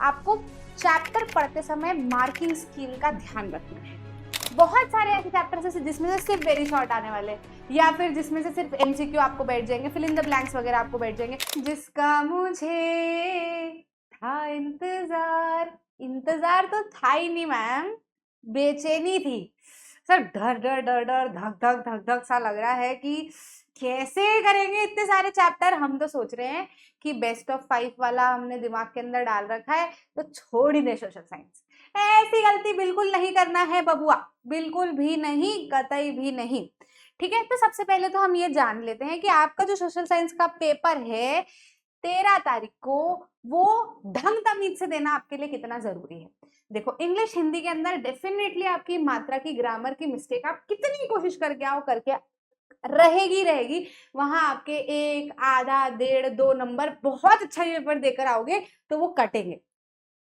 आपको चैप्टर पढ़ते समय मार्किंग स्कीम का ध्यान रखना है। बहुत सारे ऐसे चैप्टर्स हैं जिसमें से सिर्फ वेरी शॉर्ट आने वाले, या फिर जिसमें से सिर्फ एमसीक्यू आपको बैठ जाएंगे, फिल इन द ब्लैंक्स वगैरह आपको बैठ जाएंगे। जिसका मुझे था इंतजार, इंतजार तो था ही नहीं मैम, बेचैनी थी सर, डर डर डर डर धक धक धक धक सा लग रहा है कि कैसे करेंगे इतने सारे चैप्टर। हम तो सोच रहे हैं कि बेस्ट ऑफ 5 वाला हमने दिमाग के अंदर डाल रखा है तो छोड़ ही दे सोशल साइंस। ऐसी गलती बिल्कुल नहीं करना है बबुआ, बिल्कुल भी नहीं, कतई भी नहीं। ठीक है, तो सबसे पहले तो हम ये जान लेते हैं कि आपका जो सोशल साइंस का पेपर है 13 तारीख को, वो ढंग तमीज से देना आपके लिए कितना जरूरी है। देखो, इंग्लिश हिंदी के अंदर डेफिनेटली आपकी मात्रा की, ग्रामर की मिस्टेक आप कितनी कोशिश करके आओ, करके रहेगी रहेगी। वहां आपके 1, आधा, 1.5, 2 नंबर बहुत अच्छा पेपर देकर आओगे तो वो कटेंगे।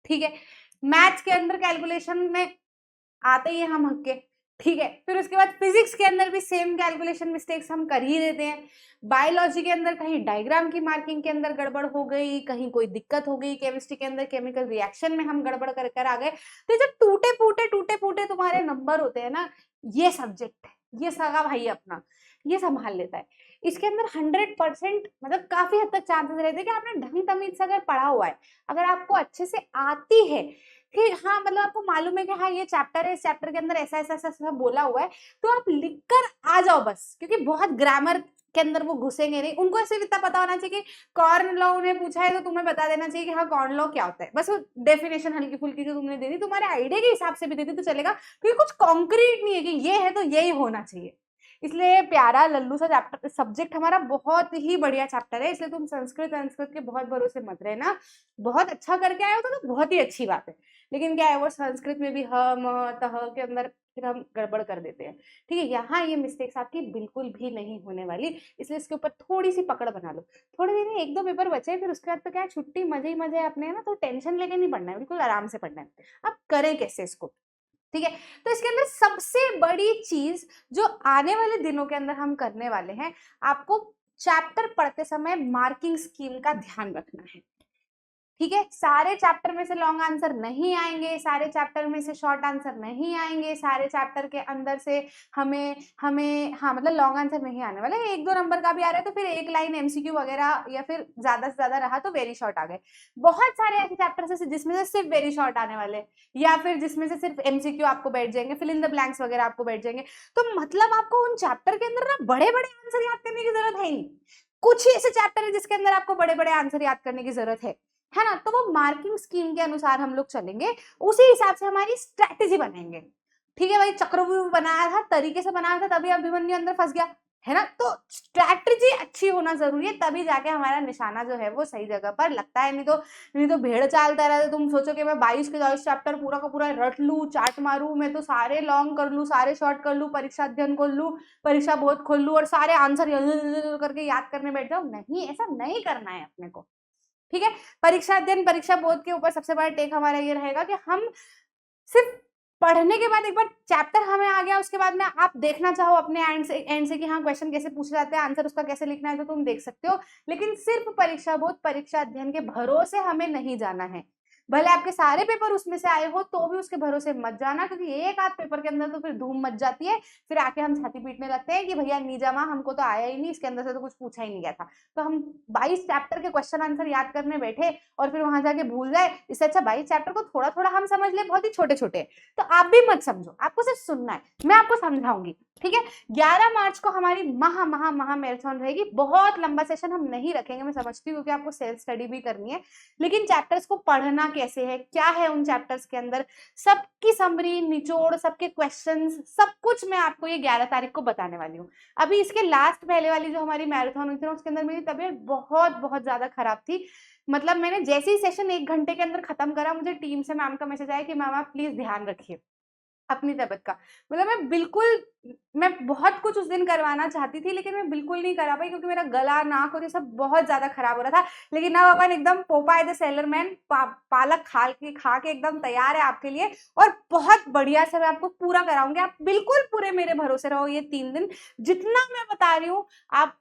ठीक है, मैथ्स के अंदर कैलकुलेशन में आते ही हम हक्के। ठीक है, फिर उसके बाद फिजिक्स के अंदर भी सेम कैलकुलेशन मिस्टेक्स हम कर ही देते हैं। बायोलॉजी के अंदर कहीं डायग्राम की मार्किंग के अंदर गड़बड़ हो गई, कहीं कोई दिक्कत हो गई, केमिस्ट्री के अंदर केमिकल रिएक्शन में हम गड़बड़ कर कर आ गए। तो जब टूटे फूटे तुम्हारे नंबर होते हैं ना, ये सब्जेक्ट है, ये सगा भाई अपना, ये संभाल लेता है। इसके अंदर 100% मतलब काफी हद तक चांसेस रहते हैं कि आपने ढंग तमीज से अगर पढ़ा हुआ है, अगर आपको अच्छे से आती है, ठीक, हाँ, मतलब आपको मालूम है कि हाँ ये चैप्टर है, इस चैप्टर के अंदर ऐसा ऐसा ऐसा सब बोला हुआ है, तो आप लिखकर आ जाओ बस। क्योंकि बहुत ग्रामर के अंदर वो घुसेंगे नहीं, उनको ऐसे इतना पता होना चाहिए कि कॉर्न लॉ उन्हें पूछा है तो तुम्हें बता देना चाहिए कि हाँ कॉर्न लॉ क्या होता है, बस वो डेफिनेशन हल्की फुल्की जो तुमने दे दी, तुम्हारे आइडिया के हिसाब से भी दे दी तो चलेगा, क्योंकि कुछ कॉन्क्रीट नहीं है कि ये है तो यही होना चाहिए। इसलिए प्यारा लल्लू सा चैप्टर, सब्जेक्ट हमारा बहुत ही बढ़िया चैप्टर है, इसलिए तुम संस्कृत संस्कृत के बहुत भरोसे मत रहना। बहुत अच्छा करके आए हो तो बहुत ही अच्छी बात है, लेकिन क्या है वो संस्कृत में भी ह म तह के अंदर फिर हम गड़बड़ कर देते हैं। ठीक है, यहाँ ये मिस्टेक्स आपकी बिल्कुल भी नहीं होने वाली, इसलिए इसके ऊपर थोड़ी सी पकड़ बना लो। थोड़े दिन में 1-2 पेपर बचे, फिर उसके बाद तो क्या है, छुट्टी मजे ही मजे अपने, है ना, तो टेंशन लेके नहीं पढ़ना है, बिल्कुल आराम से पढ़ना है। अब करें कैसे इसको? ठीक है, तो इसके अंदर सबसे बड़ी चीज जो आने वाले दिनों के अंदर हम करने वाले हैं, आपको चैप्टर पढ़ते समय मार्किंग स्कीम का ध्यान रखना है। ठीक है, सारे चैप्टर में से लॉन्ग आंसर नहीं आएंगे, सारे चैप्टर में से शॉर्ट आंसर नहीं आएंगे, सारे चैप्टर के अंदर से हमें हमें हाँ मतलब लॉन्ग आंसर नहीं आने वाले, 1-2 नंबर का भी आ रहा है तो फिर एक लाइन एमसीक्यू वगैरह, या फिर ज्यादा से ज्यादा रहा तो वेरी शॉर्ट आ गए। बहुत सारे ऐसे चैप्टर्स है जिसमें से सिर्फ वेरी शॉर्ट आने वाले, या फिर जिसमें से सिर्फ एमसीक्यू आपको बैठ जाएंगे, फिल इन द ब्लैंक्स वगैरह आपको बैठ जाएंगे। तो मतलब आपको उन चैप्टर के अंदर ना बड़े बड़े आंसर याद करने की जरूरत है ही नहीं। कुछ ही ऐसे चैप्टर है जिसके अंदर आपको बड़े बड़े आंसर याद करने की जरूरत है ना। तो वो मार्किंग स्कीम के अनुसार हम लोग चलेंगे, उसी हिसाब से हमारी स्ट्रेटेजी बनाएंगे। ठीक है भाई, चक्रव्यूह बनाया था, तरीके से बनाया था, तभी अभिमन्यु अंदर फंस गया, है ना। तो स्ट्रेटेजी अच्छी होना जरूरी है, तभी जाके हमारा निशाना जो है वो सही जगह पर लगता है। नहीं तो भेड़ चालता रहता, तुम सोचो कि मैं 22 के 22 चैप्टर पूरा का पूरा रट लू, चाट मारू, मैं तो सारे लॉन्ग कर लू, सारे शॉर्ट कर लू, परीक्षा अध्ययन खोल लू, परीक्षा बोध खोल लू और सारे आंसर करके याद करने बैठ जाओ। नहीं, ऐसा नहीं करना है अपने को। ठीक है, परीक्षा अध्ययन परीक्षा बोध के ऊपर सबसे बड़ा टेक हमारा ये रहेगा कि हम सिर्फ पढ़ने के बाद एक बार चैप्टर हमें आ गया, उसके बाद में आप देखना चाहो अपने एंड से कि हाँ क्वेश्चन कैसे पूछे जाते हैं, आंसर उसका कैसे लिखना है, तो तुम देख सकते हो। लेकिन सिर्फ परीक्षा बोध परीक्षा अध्ययन के भरोसे हमें नहीं जाना है। भले आपके सारे पेपर उसमें से आए हो तो भी उसके भरोसे मत जाना, क्योंकि एक आध पेपर के अंदर तो फिर धूम मच जाती है, फिर आके हम छाती पीटने लगते हैं कि भैया नीजा माँ हमको तो आया ही नहीं, इसके अंदर से तो कुछ पूछा ही नहीं गया था। तो हम 22 चैप्टर के क्वेश्चन आंसर याद करने बैठे और फिर वहां जाके भूल जाए, इससे अच्छा 22 चैप्टर को थोड़ा थोड़ा हम समझ ले, बहुत ही छोटे छोटे। तो आप भी मत समझो, आपको सिर्फ सुनना है, मैं आपको समझाऊंगी। ठीक है, 11 मार्च को हमारी महा मैराथन रहेगी। बहुत लंबा सेशन हम नहीं रखेंगे, मैं समझती हूँ, क्योंकि आपको सेल्फ स्टडी भी करनी है। लेकिन चैप्टर्स को पढ़ना कैसे है, क्या है उन चैप्टर्स के अंदर, सबकी समरी निचोड़, सबके क्वेश्चंस, सब कुछ मैं आपको ये 11 तारीख को बताने वाली हूँ। अभी इसके लास्ट पहले वाली जो हमारी मैराथन हुई थी ना, उसके अंदर मेरी तबीयत बहुत बहुत ज्यादा खराब थी। मतलब मैंने जैसे ही सेशन 1 घंटे के अंदर खत्म करा, मुझे टीम से मैम का मैसेज आया कि मैम आप प्लीज ध्यान रखिए अपनी तबीयत का। मतलब मैं बहुत कुछ उस दिन करवाना चाहती थी, लेकिन मैं बिल्कुल नहीं करा पाई, क्योंकि मेरा गला, नाक और ये सब बहुत ज्यादा खराब हो रहा था। लेकिन ना अपन एकदम पोपाय द सेलर मैन, पालक खा के एकदम तैयार है आपके लिए, और बहुत बढ़िया से मैं आपको पूरा कराऊंगी। आप बिल्कुल पूरे मेरे भरोसे रहो, ये 3 दिन जितना मैं बता रही हूँ आप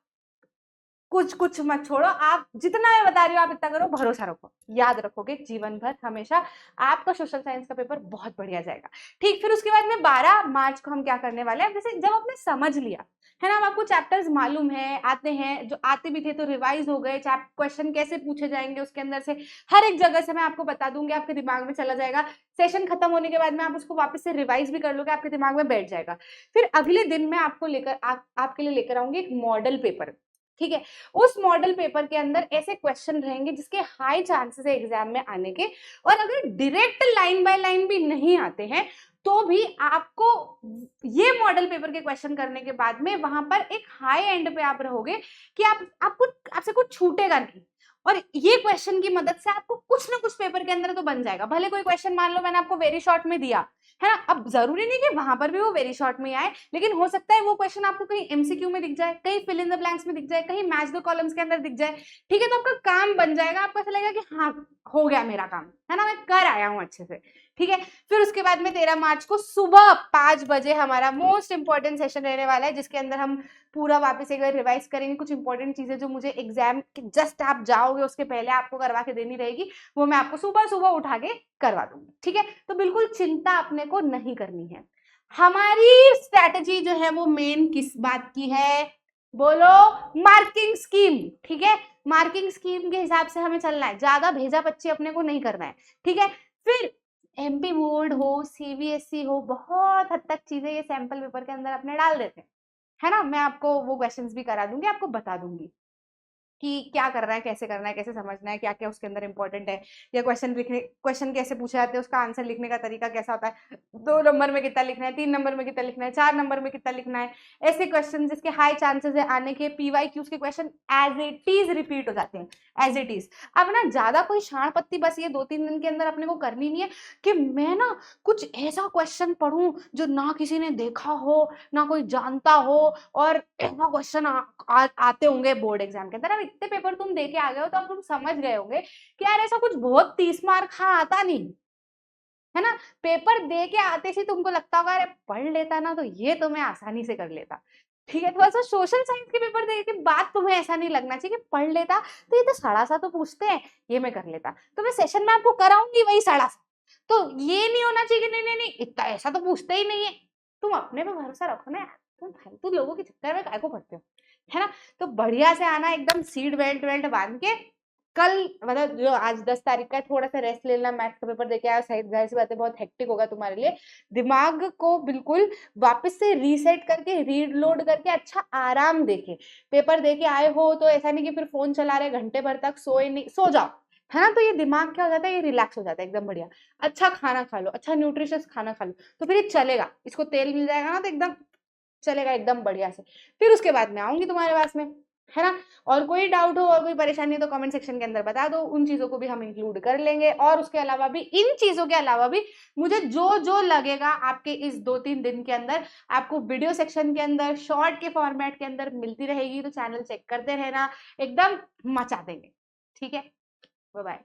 कुछ कुछ मत छोड़ो, आप जितना मैं बता रही हूँ आप इतना करो, भरोसा रखो, याद रखोगे जीवन भर हमेशा आपका सोशल साइंस का पेपर बहुत बढ़िया जाएगा। ठीक, फिर उसके बाद में 12 मार्च को हम क्या करने वाले हैं, जैसे जब आपने समझ लिया है ना, आपको चैप्टर्स मालूम है, आते हैं, जो आते भी थे तो रिवाइज हो गए, क्वेश्चन कैसे पूछे जाएंगे उसके अंदर से हर एक जगह से मैं आपको बता दूंगी, आपके दिमाग में चला जाएगा। सेशन खत्म होने के बाद में आप उसको वापस से रिवाइज भी कर लोगे, आपके दिमाग में बैठ जाएगा। फिर अगले दिन मैं आपको लेकर आपके लिए लेकर आऊंगी एक मॉडल पेपर, ठीक है। उस मॉडल पेपर के अंदर ऐसे क्वेश्चन रहेंगे जिसके हाई चांसेस है एग्जाम में आने के, और अगर डायरेक्ट लाइन बाय लाइन भी नहीं आते हैं तो भी आपको ये मॉडल पेपर के क्वेश्चन करने के बाद में वहां पर एक हाई एंड पे आप रहोगे कि आपसे कुछ छूटेगा नहीं, और ये क्वेश्चन की मदद से आपको कुछ ना कुछ पेपर के अंदर तो बन जाएगा। भले कोई क्वेश्चन मान लो मैंने आपको वेरी शॉर्ट में दिया है ना, अब जरूरी नहीं कि वहां पर भी वो वेरी शॉर्ट में आए, लेकिन हो सकता है वो क्वेश्चन आपको कहीं एमसीक्यू में दिख जाए, कहीं फिल इन द ब्लैंक्स में दिख जाए, कहीं मैच द कॉलम्स के अंदर दिख जाए, ठीक है। तो आपका काम बन जाएगा, आपको ऐसा लगेगा कि हाँ हो गया मेरा काम, है ना, मैं कर आया हूँ अच्छे से, ठीक है। फिर उसके बाद में 13 मार्च को सुबह 5 बजे हमारा मोस्ट इंपॉर्टेंट सेशन रहने वाला है, जिसके अंदर हम पूरा वापस एक बार रिवाइज करेंगे, कुछ इंपॉर्टेंट चीजें जो मुझे एग्जाम के जस्ट आप जाओगे उसके पहले आपको करवा के देनी रहेगी, वो मैं आपको सुबह सुबह उठा के करवा दूंगी, ठीक है। तो बिल्कुल चिंता अपने को नहीं करनी है। हमारी स्ट्रैटेजी जो है वो मेन किस बात की है, बोलो, मार्किंग स्कीम, ठीक है। मार्किंग स्कीम के हिसाब से हमें चलना है, ज्यादा भेजा बच्चे अपने को नहीं करना है, ठीक है। फिर एमपी बोर्ड हो, सीबीएसई हो, बहुत हद तक चीजें ये सैंपल पेपर के अंदर अपने डाल देते हैं, है ना। मैं आपको वो क्वेश्चंस भी करा दूंगी, आपको बता दूंगी कि क्या करना है, कैसे समझना है, क्या क्या उसके अंदर इंपॉर्टेंट है, या क्वेश्चन कैसे पूछे जाते हैं, उसका आंसर लिखने का तरीका कैसा होता है, 2 नंबर में कितना लिखना है, 3 नंबर में कितना लिखना है, 4 नंबर में कितना लिखना है, ऐसे क्वेश्चन जिसके हाई चांसेस है आने के। पीवाईक्यूज के question as it is repeat हो जाते हैं, एज इट इज। अब ना ज्यादा कोई शाण पत्ती बस ये 2-3 दिन के अंदर अपने को करनी नहीं है कि मैं ना कुछ ऐसा क्वेश्चन पढ़ूं जो ना किसी ने देखा हो, ना कोई जानता हो, और ऐसा क्वेश्चन आते होंगे बोर्ड एग्जाम के अंदर। अब इतने पेपर तुम दे के आ गए हो तो अब तुम समझ गए होंगे कि यार ऐसा कुछ बहुत 30 मार्क हाँ आता नहीं है ना। पेपर दे के आते ही तुमको लगता होगा अरे पढ़ लेता ना तो ये तो मैं आसानी से कर लेता, ठीक है। तो ऐसा सोशल साइंस के पेपर दे के बाद तुम्हें ऐसा नहीं लगना चाहिए कि पढ़ लेता तो ये तो सड़ा सा तो पूछते हैं, ये मैं कर लेता। तो मैं सेशन में आपको कराऊंगी वही सड़ा सा, तो ये नहीं होना चाहिए कि नहीं नहीं नहीं इतना ऐसा तो पूछते ही नहीं है। तुम अपने पे भरोसा रखो ना यार, तुम फालतू लोगों के चक्कर में काय को पड़ते हो, है ना। तो बढ़िया से आना, एकदम सीट बेल्ट वेल्ट बांध के। कल मतलब जो आज 10 तारीख का है, थोड़ा सा रेस्ट ले लेना, मैथ्स का पेपर देके आया, सही जाहिर सी बात है बहुत हेक्टिक होगा तुम्हारे लिए। दिमाग को बिल्कुल वापस से रीसेट करके, रीड लोड करके, अच्छा आराम देके पेपर देके आए हो, तो ऐसा नहीं कि फिर फोन चला रहे घंटे भर तक, सोए नहीं, सो जाओ, है ना। तो ये दिमाग क्या हो जाता है, ये रिलैक्स हो जाता है एकदम बढ़िया। अच्छा खाना खा लो, अच्छा न्यूट्रिशियस खाना खा लो, तो फिर ये चलेगा, इसको तेल मिल जाएगा ना तो एकदम चलेगा एकदम बढ़िया से। फिर उसके बाद मैं आऊंगी तुम्हारे पास में, है ना। और कोई डाउट हो और कोई परेशानी हो तो कमेंट सेक्शन के अंदर बता दो, उन चीजों को भी हम इंक्लूड कर लेंगे। और उसके अलावा भी, इन चीजों के अलावा भी मुझे जो जो लगेगा आपके इस 2-3 दिन के अंदर आपको वीडियो सेक्शन के अंदर शॉर्ट के फॉर्मेट के अंदर मिलती रहेगी, तो चैनल चेक करते रहना, एकदम मचा देंगे, ठीक है। Bye bye.